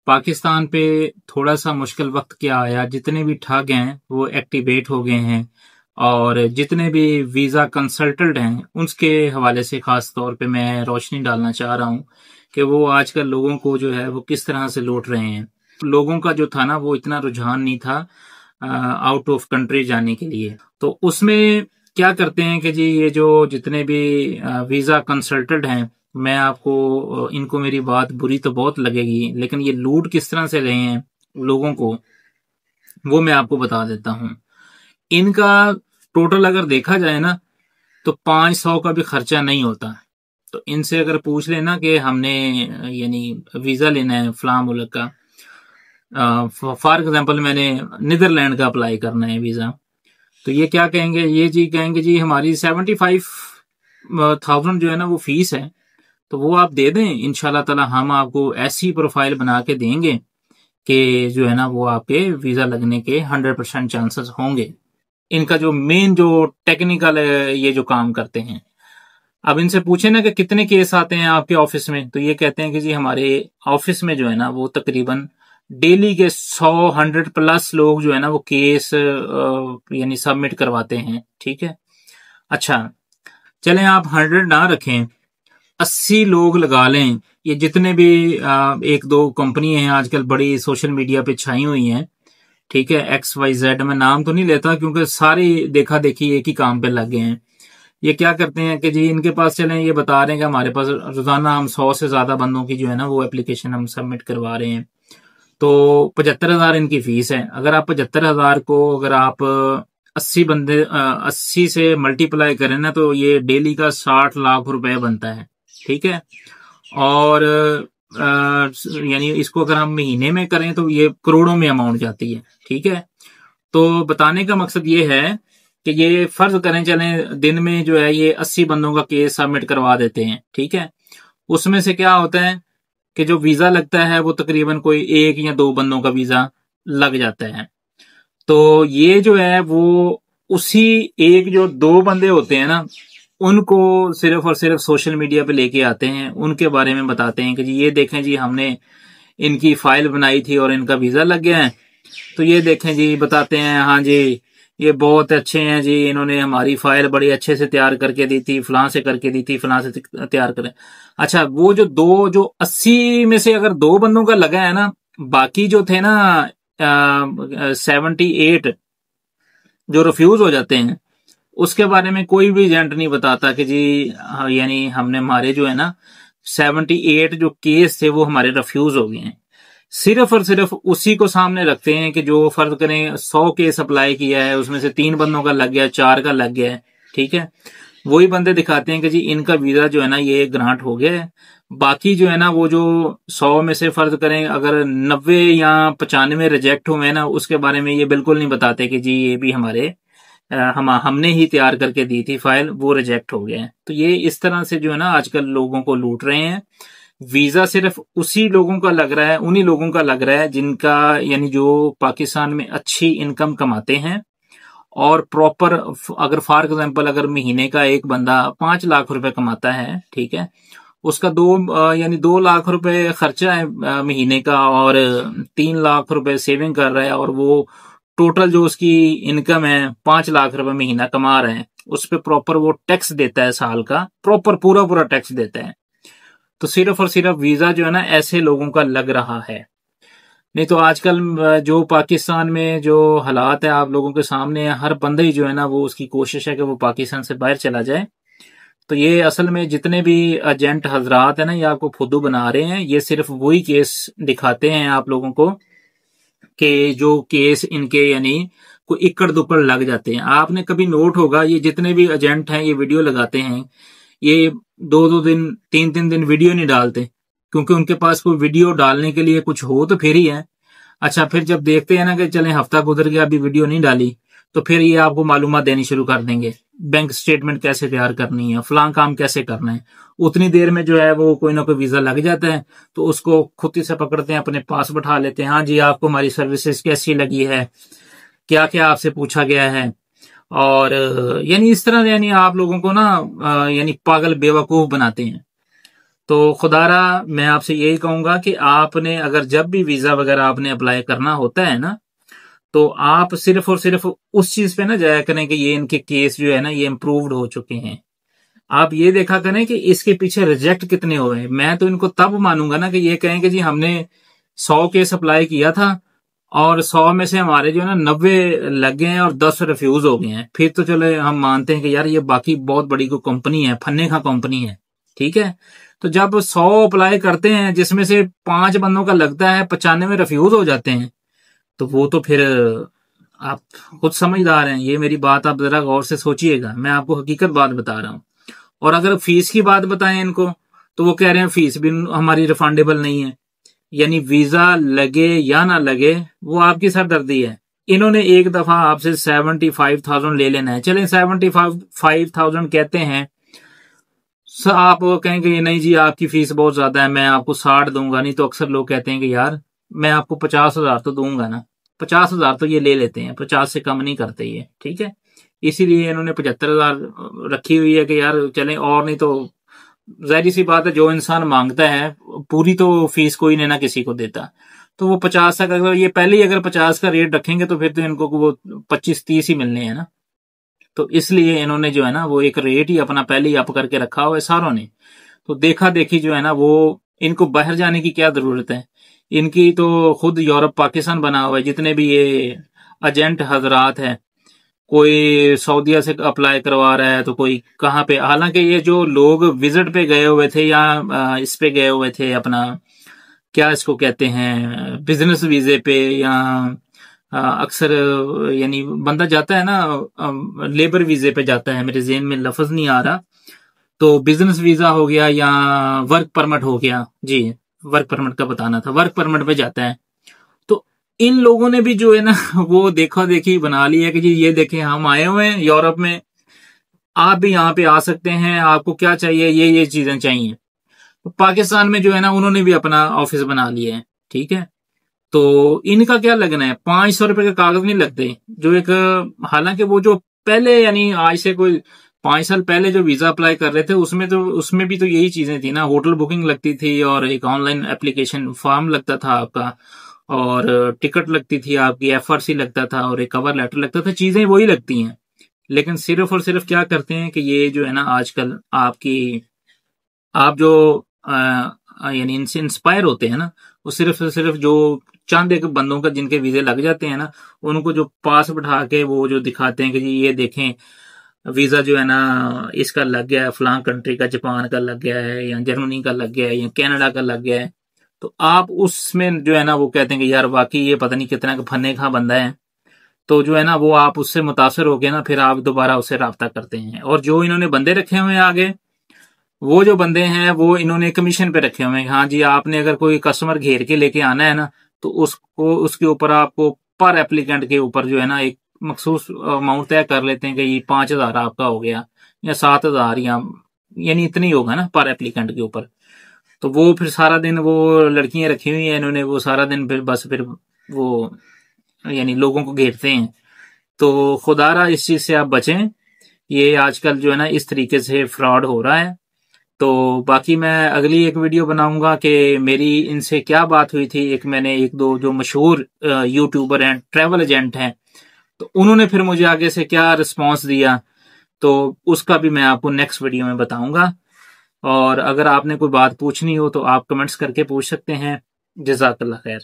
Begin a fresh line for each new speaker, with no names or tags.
पाकिस्तान पे थोड़ा सा मुश्किल वक्त क्या आया, जितने भी ठग हैं वो एक्टिवेट हो गए हैं और जितने भी वीज़ा कंसल्टेंट हैं उसके हवाले से ख़ास तौर पे मैं रोशनी डालना चाह रहा हूँ कि वो आजकल लोगों को जो है वो किस तरह से लूट रहे हैं। लोगों का जो था ना वो इतना रुझान नहीं था आउट ऑफ कंट्री जाने के लिए। तो उसमें क्या करते हैं कि जी ये जो जितने भी वीज़ा कंसल्टेंट हैं, मैं आपको इनको मेरी बात बुरी तो बहुत लगेगी लेकिन ये लूट किस तरह से रहे हैं लोगों को वो मैं आपको बता देता हूँ। इनका टोटल अगर देखा जाए ना तो 500 का भी खर्चा नहीं होता। तो इनसे अगर पूछ लेना कि हमने यानी वीज़ा लेना है फलां मुल्क का, फॉर एग्जांपल मैंने नीदरलैंड का अप्लाई करना है वीज़ा, तो ये क्या कहेंगे, ये जी कहेंगे जी हमारी 75,000 जो है ना वो फीस है, तो वो आप दे दें, इंशाल्लाह ताला हम आपको ऐसी प्रोफाइल बना के देंगे कि जो है ना वो आपके वीज़ा लगने के 100% चांसेस होंगे। इनका जो मेन जो टेक्निकल ये जो काम करते हैं। अब इनसे पूछे ना कि कितने केस आते हैं आपके ऑफिस में, तो ये कहते हैं कि जी हमारे ऑफिस में जो है ना वो तकरीबन डेली के 100 प्लस लोग जो है ना वो केस यानी सबमिट करवाते हैं। ठीक है, अच्छा चलें आप 100 ना रखें, 80 लोग लगा लें। ये जितने भी एक दो कंपनी हैं आजकल बड़ी सोशल मीडिया पे छाई हुई हैं, ठीक है, XYZ, मैं नाम तो नहीं लेता क्योंकि सारे देखा देखी एक ही काम पे लग गए हैं। ये क्या करते हैं कि जी इनके पास चलें, ये बता रहे हैं कि हमारे पास रोजाना हम 100 से ज्यादा बंदों की जो है ना वो एप्लीकेशन हम सबमिट करवा रहे हैं, तो 75,000 इनकी फीस है। अगर आप 75,000 को अगर आप 80 से मल्टीप्लाई करें ना तो ये डेली का 60 लाख रुपए बनता है। ठीक है, और यानी इसको अगर हम महीने में करें तो ये करोड़ों में अमाउंट जाती है। ठीक है, तो बताने का मकसद ये है कि ये फर्ज करें चलें दिन में जो है ये 80 बंदों का केस सबमिट करवा देते हैं। ठीक है, उसमें से क्या होता है कि जो वीजा लगता है वो तकरीबन कोई एक या दो बंदों का वीजा लग जाता है। तो ये जो है वो उसी एक जो दो बंदे होते हैं ना उनको सिर्फ और सिर्फ सोशल मीडिया पे लेके आते हैं, उनके बारे में बताते हैं कि जी ये देखें जी हमने इनकी फाइल बनाई थी और इनका वीजा लग गया है। तो ये देखें जी, बताते हैं हाँ जी ये बहुत अच्छे हैं जी, इन्होंने हमारी फाइल बड़ी अच्छे से तैयार करके दी थी, फलां से करके दी थी, फलां से तैयार करें। अच्छा, वो जो 80 में से अगर दो बंदों का लगा है ना, बाकी जो थे ना 78 जो रिफ्यूज हो जाते हैं, उसके बारे में कोई भी एजेंट नहीं बताता कि जी यानी हमने हमारे जो है ना 78 जो केस थे वो हमारे रिफ्यूज हो गए हैं। सिर्फ और सिर्फ उसी को सामने रखते हैं कि जो फर्ज करें 100 केस अप्लाई किया है उसमें से 3 बंदों का लग गया, 4 का लग गया है। ठीक है, वही बंदे दिखाते हैं कि जी इनका वीजा जो है ना ये ग्रांट हो गया है। बाकी जो है ना वो जो 100 में से फर्ज करें अगर 90 या 95 रिजेक्ट हुए हैं ना, उसके बारे में ये बिल्कुल नहीं बताते कि जी ये भी हमारे हमने ही तैयार करके दी थी फाइल, वो रिजेक्ट हो गया है। तो ये इस तरह से जो है ना आजकल लोगों को लूट रहे हैं। वीजा सिर्फ उसी लोगों का लग रहा है, उन्हीं लोगों का लग रहा है जिनका यानी जो पाकिस्तान में अच्छी इनकम कमाते हैं और प्रॉपर, अगर फॉर एग्जांपल अगर महीने का एक बंदा 5 लाख रुपए कमाता है, ठीक है, उसका यानी 2 लाख रुपए खर्चा है महीने का और 3 लाख रुपए सेविंग कर रहा है, और वो टोटल जो उसकी इनकम है 5 लाख रुपए महीना कमा रहे हैं, उस पर प्रॉपर वो टैक्स देता है, साल का प्रॉपर पूरा पूरा टैक्स देता है। तो सिर्फ और सिर्फ वीजा जो है ना ऐसे लोगों का लग रहा है। नहीं तो आजकल जो पाकिस्तान में जो हालात है आप लोगों के सामने है, हर बंदा ही जो है ना वो उसकी कोशिश है कि वो पाकिस्तान से बाहर चला जाए। तो ये असल में जितने भी एजेंट हजरात है ना ये आपको फुद्दू बना रहे हैं, ये सिर्फ वही केस दिखाते हैं आप लोगों को कि जो केस इनके यानी कोई इक्कड़ दुक्कड़ लग जाते हैं। आपने कभी नोट होगा ये जितने भी एजेंट हैं ये वीडियो लगाते हैं, ये 2-2 दिन 3-3 दिन वीडियो नहीं डालते, क्योंकि उनके पास कोई वीडियो डालने के लिए कुछ हो तो फिर ही है। अच्छा, फिर जब देखते हैं ना कि चलें हफ्ता गुजर गया अभी वीडियो नहीं डाली, तो फिर ये आपको मालूमात देनी शुरू कर देंगे, बैंक स्टेटमेंट कैसे तैयार करनी है, फलां काम कैसे करना है। उतनी देर में जो है वो कोई ना कोई वीजा लग जाता है, तो उसको खुद से पकड़ते हैं, अपने पास बैठा लेते हैं, हाँ जी आपको हमारी सर्विसेज कैसी लगी है, क्या क्या आपसे पूछा गया है। और यानी इस तरह यानी आप लोगों को ना यानी पागल बेवकूफ बनाते हैं। तो खुदारा मैं आपसे यही कहूंगा कि आपने अगर जब भी वीजा वगैरह आपने अप्लाई करना होता है ना, तो आप सिर्फ और सिर्फ उस चीज पे ना जाया करें कि ये इनके केस जो है ना ये इम्प्रूव्ड हो चुके हैं। आप ये देखा करें कि इसके पीछे रिजेक्ट कितने हुए। मैं तो इनको तब मानूंगा ना कि ये कहें कि जी हमने 100 केस अप्लाई किया था और 100 में से हमारे जो है ना 90 लग गए हैं और 10 रिफ्यूज हो गए हैं, फिर तो चले हम मानते हैं कि यार ये बाकी बहुत बड़ी कोई कंपनी है, फन्ने का कंपनी है, ठीक है। तो जब 100 अप्लाई करते हैं जिसमें से 5 बंदों का लगता है 95 रिफ्यूज हो जाते हैं, तो वो तो फिर आप खुद समझदार हैं। ये मेरी बात आप जरा गौर से सोचिएगा, मैं आपको हकीकत बात बता रहा हूं। और अगर फीस की बात बताएं इनको, तो वो कह रहे हैं फीस भी हमारी रिफंडेबल नहीं है। यानी वीजा लगे या ना लगे वो आपकी सरदर्दी है। इन्होंने एक दफा आपसे 75,000 ले लेना है, चले 75,000 कहते हैं, आप कहेंगे नहीं जी आपकी फीस बहुत ज्यादा है, मैं आपको 60 दूंगा। नहीं तो अक्सर लोग कहते हैं कि यार मैं आपको 50,000 तो दूंगा ना, 50,000 तो ये ले लेते हैं, 50 से कम नहीं करते ये, ठीक है। इसीलिए इन्होंने 75,000 रखी हुई है कि यार चले, और नहीं तो जाहिर सी बात है जो इंसान मांगता है पूरी तो फीस कोई नहीं ना किसी को देता। तो वो 50 तक, अगर ये पहले ही अगर 50 का रेट रखेंगे तो फिर तो इनको वो 25-30 ही मिलने हैं ना। तो इसलिए इन्होंने जो है ना वो एक रेट ही अपना पहले ही अप करके रखा हुआ है सारों ने। तो देखा देखी जो है ना वो, इनको बाहर जाने की क्या जरूरत है। इनकी तो खुद यूरोप पाकिस्तान बना हुआ है। जितने भी ये एजेंट हजरात है, कोई सऊदीया से अप्लाई करवा रहा है तो कोई कहाँ पे। हालांकि ये जो लोग विजिट पे गए हुए थे या इस पे गए हुए थे अपना क्या इसको कहते हैं बिजनेस वीजे पे, या अक्सर यानी बंदा जाता है ना लेबर वीजे पे जाता है, मेरे जेहन में लफ्ज नहीं आ रहा, तो बिजनेस वीजा हो गया या वर्क परमिट हो गया, जी वर्क परमिट का बताना था, वर्क परमिट पे जाता है। तो इन लोगों ने भी जो है ना वो देखा देखी बना ली है कि जी ये देखें हम आए हुए हैं यूरोप में, आप भी यहाँ पे आ सकते हैं, आपको क्या चाहिए ये चीजें चाहिए। तो पाकिस्तान में जो है ना उन्होंने भी अपना ऑफिस बना लिया है, ठीक है। तो इनका क्या लगना है, 500 रुपए के कागज नहीं लगते जो एक, हालांकि वो जो पहले यानी आज से कोई 5 साल पहले जो वीजा अप्लाई कर रहे थे उसमें भी तो यही चीजें थी ना, होटल बुकिंग लगती थी और एक ऑनलाइन एप्लीकेशन फॉर्म लगता था आपका, और टिकट लगती थी आपकी, एफआरसी लगता था और एक कवर लेटर लगता था, चीजें वही लगती हैं। लेकिन सिर्फ और सिर्फ क्या करते हैं कि ये जो है ना आजकल आपकी, आप जो यानी इनसे इंस्पायर होते हैं ना, वो सिर्फ और सिर्फ जो चंद एक बंदों का जिनके वीजे लग जाते हैं ना, उनको जो पास बैठा के वो जो दिखाते हैं कि जी ये देखें वीजा जो है ना इसका लग गया है, फलां कंट्री का, जापान का लग गया है या जर्मनी का लग गया है या कनाडा का लग गया है। तो आप उसमें जो है ना वो कहते हैं कि यार वाकई ये पता नहीं कितना फन्ने का बंदा है। तो जो है ना वो आप उससे मुतासर हो गए ना, फिर आप दोबारा उससे राब्ता करते हैं। और जो इन्होंने बंदे रखे हुए हैं आगे, वो जो बंदे हैं वो इन्होंने कमीशन पे रखे हुए हैं। हाँ जी आपने अगर कोई कस्टमर घेर के लेके आना है ना, तो उसको उसके ऊपर आपको पर एप्लीकेंट के ऊपर जो है ना एक मखसूस अमाउंट तय कर लेते हैं कि ये 5,000 आपका हो गया या 7,000, या यानी इतनी होगा ना पर एप्लीकेंट के ऊपर। तो वो फिर सारा दिन वो लड़कियां रखी हुई हैं इन्होंने, वो सारा दिन फिर बस फिर वो यानी लोगों को घेरते हैं। तो खुदारा इस चीज से आप बचें। ये आजकल जो है ना इस तरीके से फ्रॉड हो रहा है। तो बाकी मैं अगली एक वीडियो बनाऊंगा कि मेरी इनसे क्या बात हुई थी। एक मैंने एक दो जो मशहूर यूट्यूबर हैं, ट्रैवल एजेंट हैं, तो उन्होंने फिर मुझे आगे से क्या रिस्पांस दिया, तो उसका भी मैं आपको नेक्स्ट वीडियो में बताऊंगा। और अगर आपने कोई बात पूछनी हो तो आप कमेंट्स करके पूछ सकते हैं। जज़ाकल्लाह खैर।